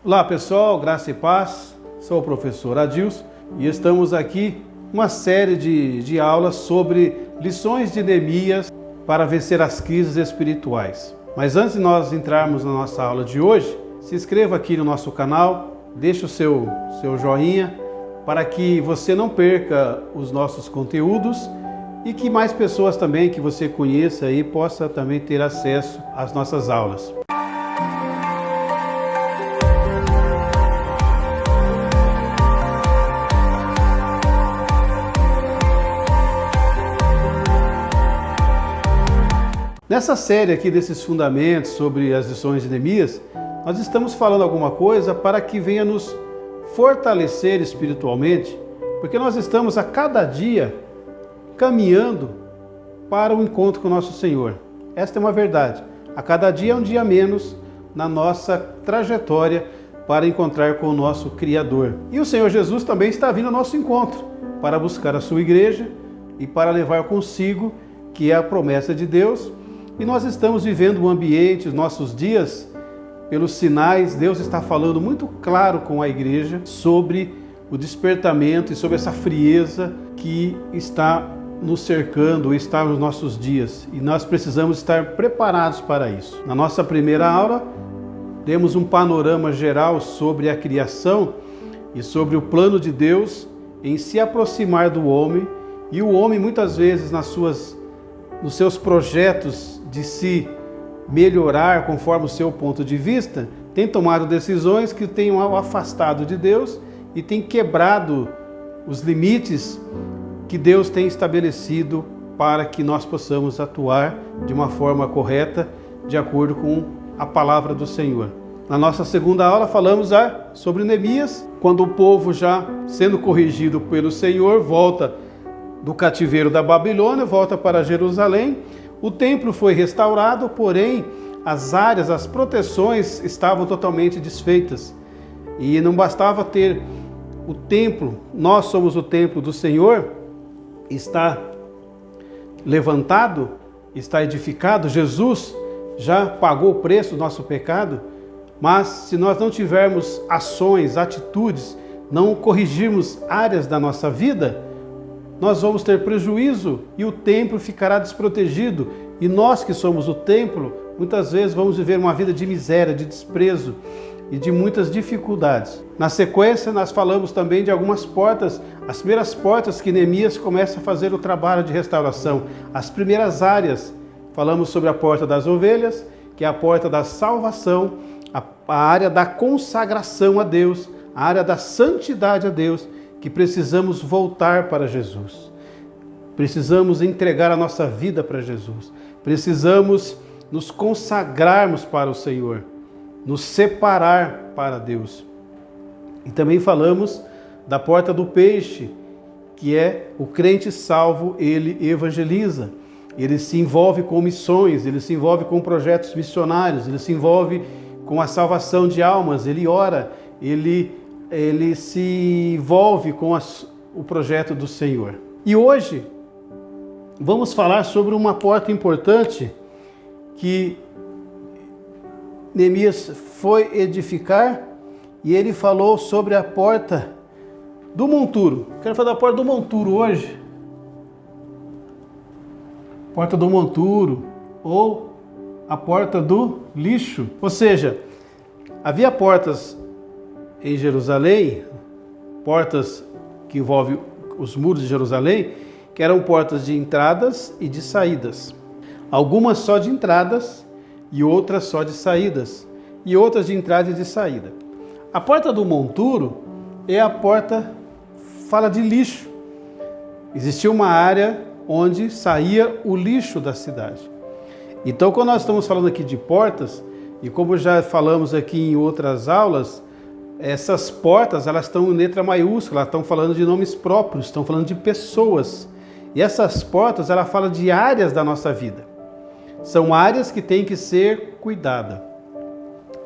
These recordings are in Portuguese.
Olá pessoal, graça e paz, sou o professor Adilson e estamos aqui uma série de aulas sobre lições de Neemias para vencer as crises espirituais. Mas antes de nós entrarmos na nossa aula de hoje, se inscreva aqui no nosso canal, deixe o seu joinha para que você não perca os nossos conteúdos e que mais pessoas também que você conheça aí possa também ter acesso às nossas aulas. Nessa série aqui desses fundamentos sobre as lições de Neemias, nós estamos falando alguma coisa para que venha nos fortalecer espiritualmente, porque nós estamos a cada dia caminhando para o encontro com o nosso Senhor. Esta é uma verdade. A cada dia é um dia menos na nossa trajetória para encontrar com o nosso Criador. E o Senhor Jesus também está vindo ao nosso encontro para buscar a sua igreja e para levar consigo, que é a promessa de Deus. E nós estamos vivendo um ambiente, os nossos dias, pelos sinais, Deus está falando muito claro com a igreja sobre o despertamento e sobre essa frieza que está nos cercando, está nos nossos dias. E nós precisamos estar preparados para isso. Na nossa primeira aula, demos um panorama geral sobre a criação e sobre o plano de Deus em se aproximar do homem. E o homem, muitas vezes, nos seus projetos de se melhorar conforme o seu ponto de vista, tem tomado decisões que tenham o afastado de Deus e tem quebrado os limites que Deus tem estabelecido para que nós possamos atuar de uma forma correta, de acordo com a palavra do Senhor. Na nossa segunda aula falamos sobre Neemias, quando o povo, já sendo corrigido pelo Senhor, volta do cativeiro da Babilônia, volta para Jerusalém. O templo foi restaurado, porém as proteções estavam totalmente desfeitas. E não bastava ter o templo, nós somos o templo do Senhor, está levantado, está edificado, Jesus já pagou o preço do nosso pecado, mas se nós não tivermos ações, atitudes, não corrigirmos áreas da nossa vida, nós vamos ter prejuízo e o templo ficará desprotegido. E nós que somos o templo, muitas vezes vamos viver uma vida de miséria, de desprezo e de muitas dificuldades. Na sequência, nós falamos também de algumas portas, as primeiras portas que Neemias começa a fazer o trabalho de restauração. As primeiras áreas, falamos sobre a porta das ovelhas, que é a porta da salvação, a área da consagração a Deus, a área da santidade a Deus, que precisamos voltar para Jesus. Precisamos entregar a nossa vida para Jesus. Precisamos nos consagrarmos para o Senhor, nos separar para Deus. E também falamos da porta do peixe, que é o crente salvo, ele evangeliza, ele se envolve com missões, ele se envolve com projetos missionários, ele se envolve com a salvação de almas, ele ora, ele se envolve com o projeto do Senhor. E hoje vamos falar sobre uma porta importante que Neemias foi edificar, e ele falou sobre a porta do monturo. Quero falar da porta do monturo hoje. Porta do monturo ou a porta do lixo. Ou seja, havia portas em Jerusalém, portas que envolvem os muros de Jerusalém, que eram portas de entradas e de saídas. Algumas só de entradas e outras só de saídas. E outras de entrada e de saída. A porta do monturo é a porta, fala de lixo. Existia uma área onde saía o lixo da cidade. Então, quando nós estamos falando aqui de portas, e como já falamos aqui em outras aulas, essas portas, elas estão em letra maiúscula, elas estão falando de nomes próprios, estão falando de pessoas. E essas portas, ela fala de áreas da nossa vida. São áreas que têm que ser cuidadas.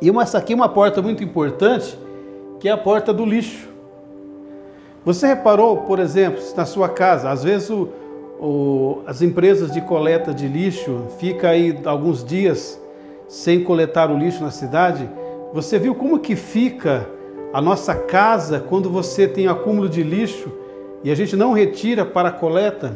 E essa aqui é uma porta muito importante, que é a porta do lixo. Você reparou, por exemplo, na sua casa, às vezes as empresas de coleta de lixo ficam aí alguns dias sem coletar o lixo na cidade, Você viu como que fica a nossa casa quando você tem acúmulo de lixo e a gente não retira para a coleta?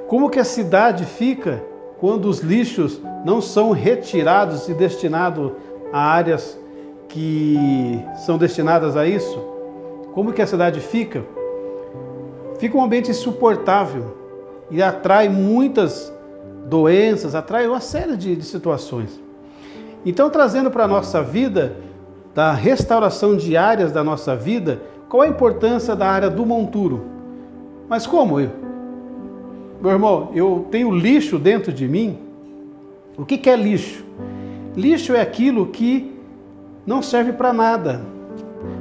Como que a cidade fica quando os lixos não são retirados e destinados a áreas que são destinadas a isso? Como que a cidade fica? Fica um ambiente insuportável e atrai muitas doenças, atrai uma série de situações. Então, trazendo para a nossa vida, da restauração de áreas da nossa vida, qual a importância da área do monturo? Mas como? Meu irmão, eu tenho lixo dentro de mim? O que é lixo? Lixo é aquilo que não serve para nada.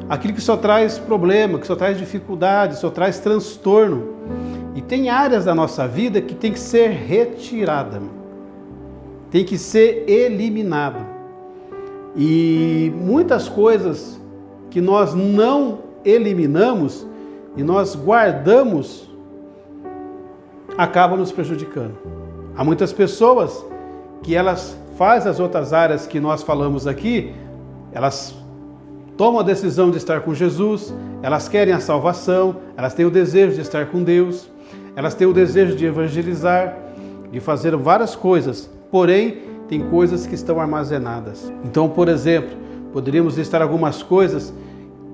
Aquilo que só traz problema, que só traz dificuldade, só traz transtorno. E tem áreas da nossa vida que tem que ser retirada, tem que ser eliminada. E muitas coisas que nós não eliminamos e nós guardamos acabam nos prejudicando. Há muitas pessoas que elas fazem as outras áreas que nós falamos aqui, elas tomam a decisão de estar com Jesus, elas querem a salvação, elas têm o desejo de estar com Deus, elas têm o desejo de evangelizar, de fazer várias coisas, porém, tem coisas que estão armazenadas. Então, por exemplo, poderíamos listar algumas coisas.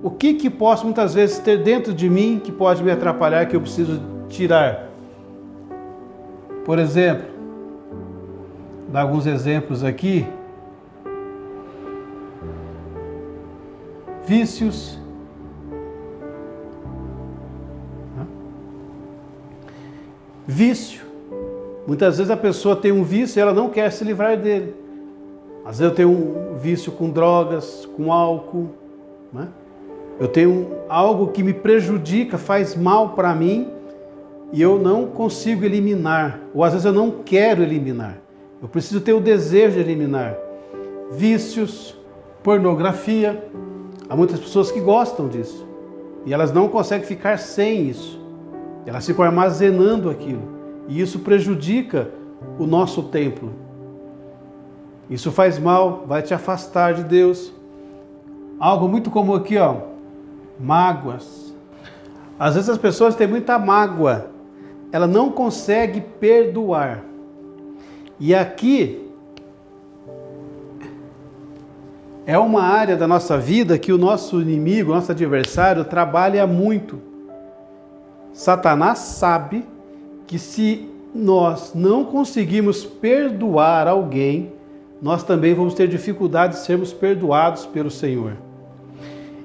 O que posso muitas vezes ter dentro de mim que pode me atrapalhar, que eu preciso tirar? Por exemplo, dar alguns exemplos aqui. Vícios. Vício. Muitas vezes a pessoa tem um vício e ela não quer se livrar dele. Às vezes eu tenho um vício com drogas, com álcool, né? Eu tenho algo que me prejudica, faz mal para mim e eu não consigo eliminar. Ou às vezes eu não quero eliminar. Eu preciso ter o desejo de eliminar. Vícios, pornografia. Há muitas pessoas que gostam disso e elas não conseguem ficar sem isso. Elas ficam armazenando aquilo. E isso prejudica o nosso templo. Isso faz mal, vai te afastar de Deus. Algo muito comum aqui, ó, mágoas. Às vezes as pessoas têm muita mágoa, ela não consegue perdoar. E aqui é uma área da nossa vida que o nosso inimigo, o nosso adversário, trabalha muito. Satanás sabe que se nós não conseguirmos perdoar alguém, nós também vamos ter dificuldade de sermos perdoados pelo Senhor.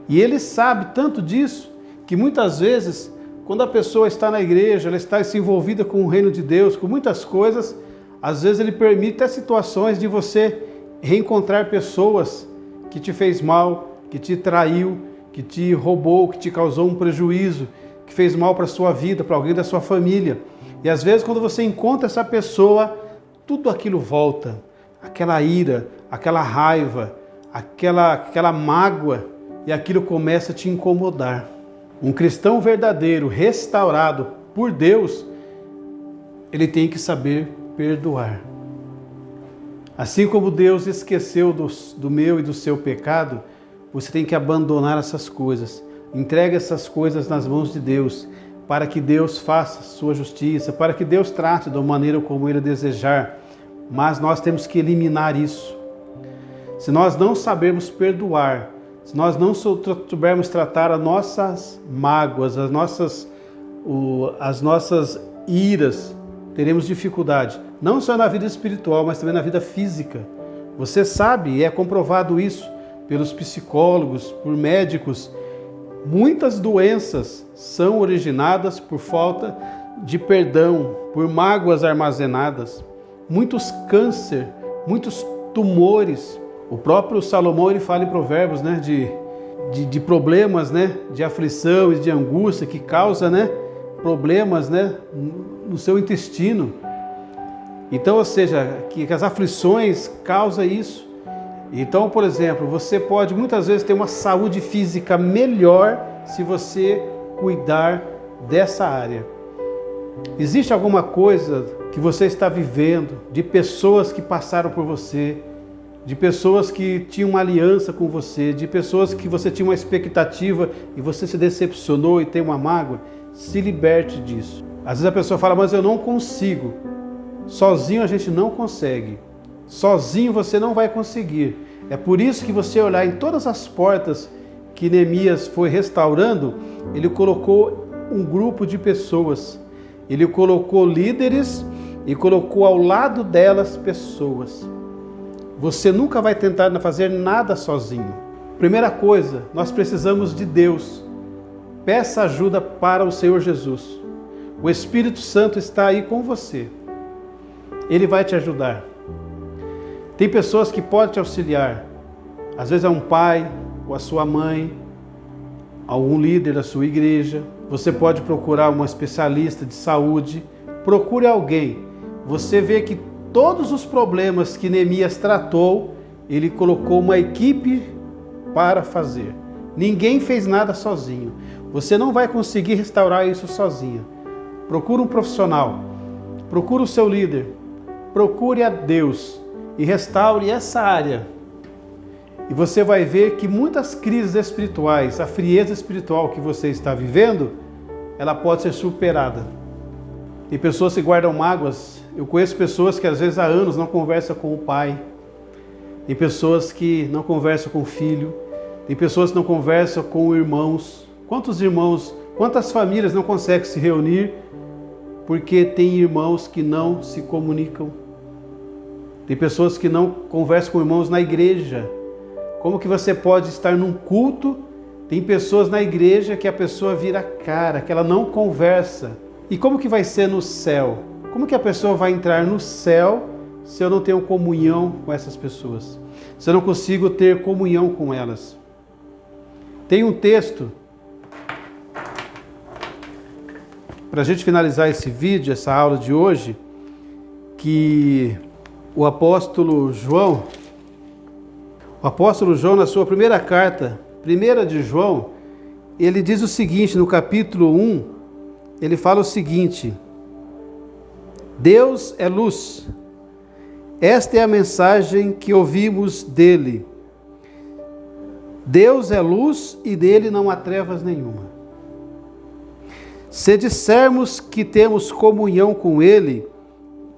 E ele sabe tanto disso, que muitas vezes, quando a pessoa está na igreja, ela está se envolvida com o reino de Deus, com muitas coisas, às vezes ele permite as situações de você reencontrar pessoas que te fez mal, que te traiu, que te roubou, que te causou um prejuízo, que fez mal para a sua vida, para alguém da sua família. E às vezes quando você encontra essa pessoa, tudo aquilo volta. Aquela ira, aquela raiva, aquela mágoa, e aquilo começa a te incomodar. Um cristão verdadeiro, restaurado por Deus, ele tem que saber perdoar. Assim como Deus esqueceu do meu e do seu pecado, você tem que abandonar essas coisas. Entregue essas coisas nas mãos de Deus, para que Deus faça sua justiça, para que Deus trate da maneira como Ele desejar. Mas nós temos que eliminar isso. Se nós não sabermos perdoar, se nós não soubermos tratar as nossas mágoas, as nossas iras, teremos dificuldade. Não só na vida espiritual, mas também na vida física. Você sabe, e é comprovado isso pelos psicólogos, por médicos, muitas doenças são originadas por falta de perdão, por mágoas armazenadas, muitos câncer, muitos tumores. O próprio Salomão ele fala em Provérbios, né, de problemas, né, de aflição e de angústia que causa, né, problemas, né, no seu intestino. Então, ou seja, que as aflições causam isso. Então, por exemplo, você pode muitas vezes ter uma saúde física melhor se você cuidar dessa área. Existe alguma coisa que você está vivendo, de pessoas que passaram por você, de pessoas que tinham uma aliança com você, de pessoas que você tinha uma expectativa e você se decepcionou e tem uma mágoa. Se liberte disso. Às vezes a pessoa fala, mas eu não consigo. Sozinho a gente não consegue. Sozinho você não vai conseguir. É por isso que você olhar em todas as portas que Neemias foi restaurando, ele colocou um grupo de pessoas. Ele colocou líderes e colocou ao lado delas pessoas. Você nunca vai tentar fazer nada sozinho. Primeira coisa, nós precisamos de Deus. Peça ajuda para o Senhor Jesus. O Espírito Santo está aí com você. Ele vai te ajudar. Tem pessoas que podem te auxiliar. Às vezes é um pai ou a sua mãe, algum líder da sua igreja. Você pode procurar uma especialista de saúde. Procure alguém. Você vê que todos os problemas que Neemias tratou, ele colocou uma equipe para fazer. Ninguém fez nada sozinho. Você não vai conseguir restaurar isso sozinho. Procure um profissional. Procure o seu líder. Procure a Deus e restaure essa área. E você vai ver que muitas crises espirituais, a frieza espiritual que você está vivendo, ela pode ser superada. Tem pessoas que guardam mágoas. Eu conheço pessoas que às vezes há anos não conversam com o pai. Tem pessoas que não conversam com o filho. Tem pessoas que não conversam com irmãos. Quantos irmãos, quantas famílias não conseguem se reunir porque tem irmãos que não se comunicam? Tem pessoas que não conversam com irmãos na igreja. Como que você pode estar num culto? Tem pessoas na igreja que a pessoa vira a cara, que ela não conversa. E como que vai ser no céu? Como que a pessoa vai entrar no céu se eu não tenho comunhão com essas pessoas? Se eu não consigo ter comunhão com elas? Tem um texto, para a gente finalizar esse vídeo, essa aula de hoje, que o apóstolo João, na sua primeira carta, 1 de João, ele diz o seguinte, no capítulo 1, ele fala o seguinte: Deus é luz. Esta é a mensagem que ouvimos dele. Deus é luz e nele não há trevas nenhuma. Se dissermos que temos comunhão com ele,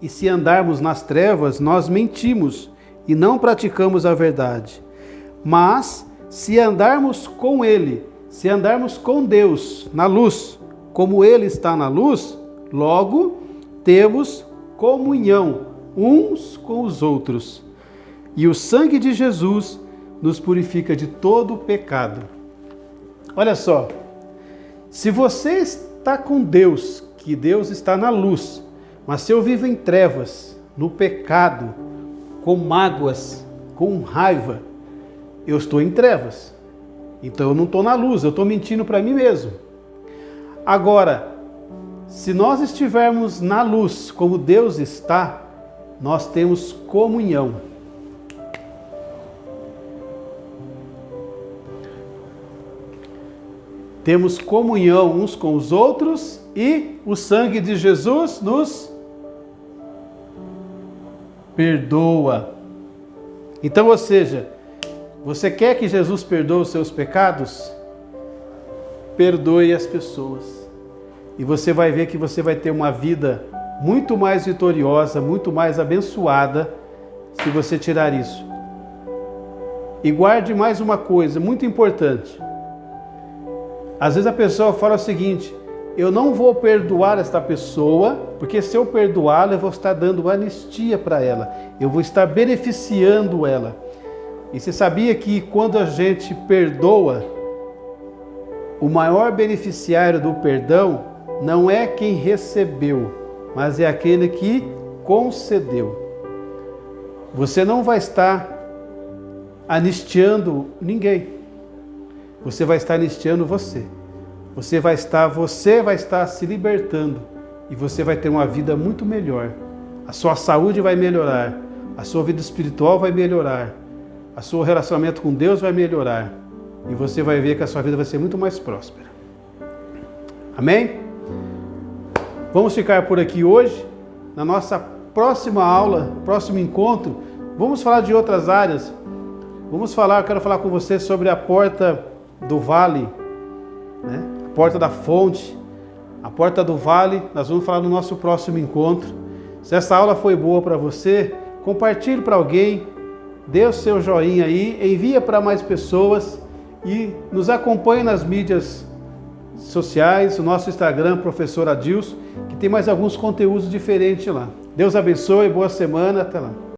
e se andarmos nas trevas, nós mentimos e não praticamos a verdade. Mas se andarmos com ele, se andarmos com Deus na luz, como ele está na luz, logo temos comunhão uns com os outros. E o sangue de Jesus nos purifica de todo o pecado. Olha só, se você está com Deus, que Deus está na luz, mas se eu vivo em trevas, no pecado, com mágoas, com raiva, eu estou em trevas. Então eu não estou na luz, eu estou mentindo para mim mesmo. Agora, se nós estivermos na luz, como Deus está, nós temos comunhão. Temos comunhão uns com os outros e o sangue de Jesus nos perdoa. Então, ou seja, você quer que Jesus perdoe os seus pecados? Perdoe as pessoas. E você vai ver que você vai ter uma vida muito mais vitoriosa, muito mais abençoada, se você tirar isso. E guarde mais uma coisa muito importante. Às vezes a pessoa fala o seguinte: eu não vou perdoar esta pessoa, porque se eu perdoá-la, eu vou estar dando anistia para ela, eu vou estar beneficiando ela. E você sabia que quando a gente perdoa, o maior beneficiário do perdão não é quem recebeu, mas é aquele que concedeu. Você não vai estar anistiando ninguém. Você vai estar anistiando você. Você vai estar se libertando e você vai ter uma vida muito melhor. A sua saúde vai melhorar, a sua vida espiritual vai melhorar, o seu relacionamento com Deus vai melhorar e você vai ver que a sua vida vai ser muito mais próspera. Amém? Vamos ficar por aqui hoje. Na nossa próxima aula, próximo encontro, Vamos falar de outras áreas. Eu quero falar com você sobre a porta do vale, né? A porta da fonte, a porta do vale. Nós vamos falar no nosso próximo encontro. Se essa aula foi boa para você, compartilhe para alguém, dê o seu joinha aí, envia para mais pessoas e nos acompanhe nas mídias sociais, o nosso Instagram, Professor Adilson, que tem mais alguns conteúdos diferentes lá. Deus abençoe, boa semana, até lá.